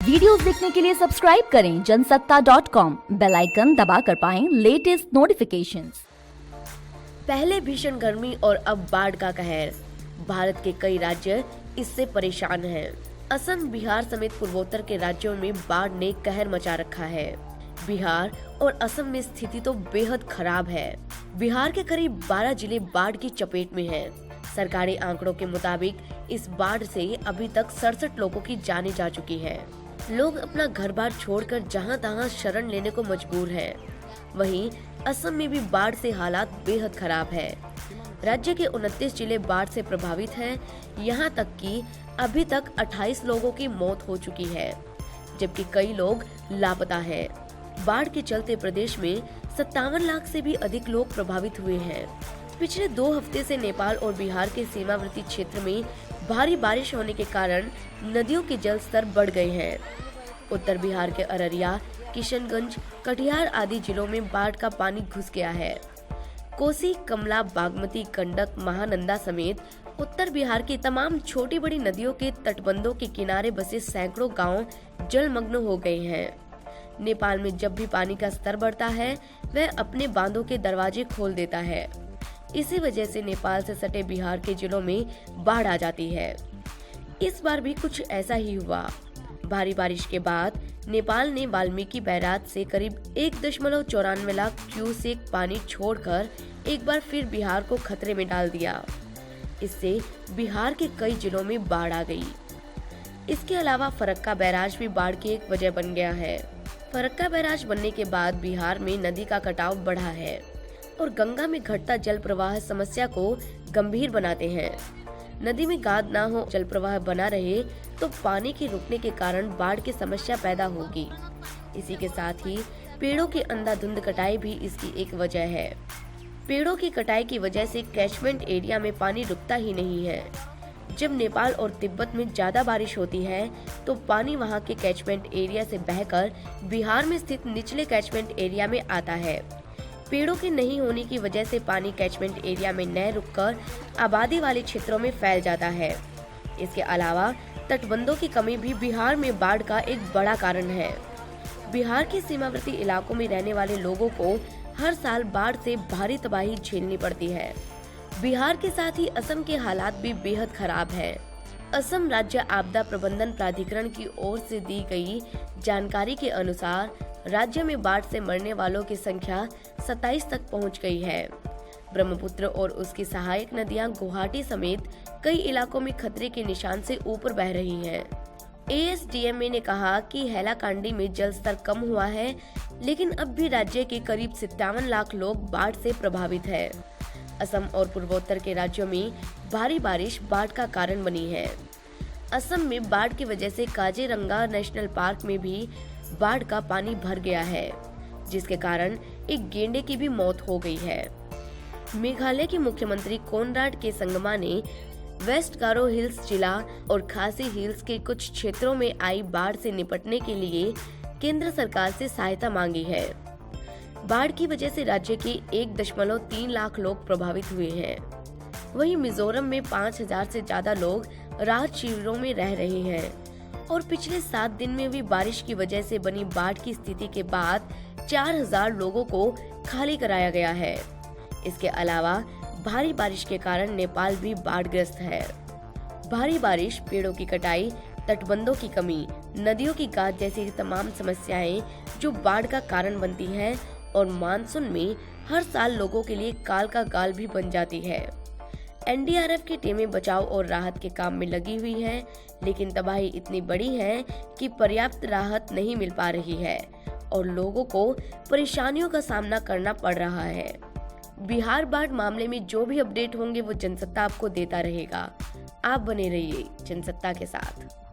Videos देखने के लिए सब्सक्राइब करें जनसत्ता.com, बेल आइकन दबाकर पाएं लेटेस्ट नोटिफिकेशंस। पहले भीषण गर्मी और अब बाढ़ का कहर। भारत के कई राज्य इससे परेशान हैं। असम, बिहार समेत पूर्वोत्तर के राज्यों में बाढ़ ने कहर मचा रखा है। बिहार और असम में स्थिति तो बेहद खराब है। बिहार के करीब 12 जिले बाढ़ की चपेट में हैं। सरकारी आंकड़ों के मुताबिक इस बाढ़ से अभी तक 67 लोगों की जानें जा चुकी है। लोग अपना घर बार छोड़कर जहां तहां शरण लेने को मजबूर हैं। वहीं असम में भी बाढ़ से हालात बेहद खराब है। राज्य के 29 जिले बाढ़ से प्रभावित हैं। यहां तक कि अभी तक 28 लोगों की मौत हो चुकी है, जबकि कई लोग लापता हैं। बाढ़ के चलते प्रदेश में 57 लाख से भी अधिक लोग प्रभावित हुए हैं। पिछले 2 हफ्ते से नेपाल और बिहार के सीमावर्ती क्षेत्र में भारी बारिश होने के कारण नदियों के जल स्तर बढ़ गए हैं। उत्तर बिहार के अररिया, किशनगंज, कटिहार आदि जिलों में बाढ़ का पानी घुस गया है। कोसी, कमला, बागमती, गंडक, महानंदा समेत उत्तर बिहार की तमाम छोटी बड़ी नदियों के तटबंधों के किनारे बसे सैकड़ों गांव जलमग्न हो गए हैं। नेपाल में जब भी पानी का स्तर बढ़ता है, वह अपने बांधों के दरवाजे खोल देता है। इसी वजह से नेपाल से सटे बिहार के जिलों में बाढ़ आ जाती है। इस बार भी कुछ ऐसा ही हुआ। भारी बारिश के बाद नेपाल ने वाल्मीकि बैराज से करीब 1.94 लाख क्यूसेक पानी छोड़कर एक बार फिर बिहार को खतरे में डाल दिया। इससे बिहार के कई जिलों में बाढ़ आ गई। इसके अलावा फरक्का बैराज भी बाढ़ की एक वजह बन गया है। फरक्का बैराज बनने के बाद बिहार में नदी का कटाव बढ़ा है और गंगा में घटता जल प्रवाह समस्या को गंभीर बनाते हैं। नदी में गाद ना हो, जल प्रवाह बना रहे तो पानी के रुकने के कारण बाढ़ की समस्या पैदा होगी। इसी के साथ ही पेड़ों की अंधाधुंध कटाई भी इसकी एक वजह है। पेड़ों की कटाई की वजह से कैचमेंट एरिया में पानी रुकता ही नहीं है। जब नेपाल और तिब्बत में ज्यादा बारिश होती है तो पानी वहां के कैचमेंट एरिया से बहकर बिहार में स्थित निचले कैचमेंट एरिया में आता है। पेड़ों के नहीं होने की वजह से पानी कैचमेंट एरिया में न रुककर आबादी वाले क्षेत्रों में फैल जाता है। इसके अलावा तटबंधों की कमी भी बिहार में बाढ़ का एक बड़ा कारण है। बिहार के सीमावर्ती इलाकों में रहने वाले लोगों को हर साल बाढ़ से भारी तबाही झेलनी पड़ती है। बिहार के साथ ही असम के हालात भी बेहद खराब है। असम राज्य आपदा प्रबंधन प्राधिकरण की ओर से दी गई जानकारी के अनुसार राज्य में बाढ़ से मरने वालों की संख्या 27 तक पहुंच गई है। ब्रह्मपुत्र और उसकी सहायक नदियां गुवाहाटी समेत कई इलाकों में खतरे के निशान से ऊपर बह रही हैं। ASDMA ने कहा कि हैलाकांडी में जल स्तर कम हुआ है, लेकिन अब भी राज्य के करीब 57 लाख लोग बाढ़ से प्रभावित है। असम और पूर्वोत्तर के राज्यों में भारी बारिश बाढ़ का कारण बनी है। असम में बाढ़ की वजह से काजीरंगा नेशनल पार्क में भी बाढ़ का पानी भर गया है, जिसके कारण एक गेंडे की भी मौत हो गई है। मेघालय के मुख्यमंत्री कोनराड के संगमा ने वेस्ट गारो हिल्स जिला और खासी हिल्स के कुछ क्षेत्रों में आई बाढ़ से निपटने के लिए केंद्र सरकार से सहायता मांगी है। बाढ़ की वजह से राज्य के 1.3 लाख लोग प्रभावित हुए हैं। वहीं मिजोरम में 5000 से ज्यादा लोग राहत शिविरों में रह रहे हैं और पिछले 7 दिन में हुई बारिश की वजह से बनी बाढ़ की स्थिति के बाद 4000 लोगों को खाली कराया गया है। इसके अलावा भारी बारिश के कारण नेपाल भी बाढ़ग्रस्त है। भारी बारिश, पेड़ों की कटाई, तटबंधों की कमी, नदियों की गाद जैसी तमाम समस्याएं जो बाढ़ का कारण बनती हैं और मानसून में हर साल लोगों के लिए काल का गाल भी बन जाती है। NDRF की टीमें बचाव और राहत के काम में लगी हुई हैं, लेकिन तबाही इतनी बड़ी है कि पर्याप्त राहत नहीं मिल पा रही है और लोगों को परेशानियों का सामना करना पड़ रहा है। बिहार बाढ़ मामले में जो भी अपडेट होंगे वो जनसत्ता आपको देता रहेगा। आप बने रहिए जनसत्ता के साथ।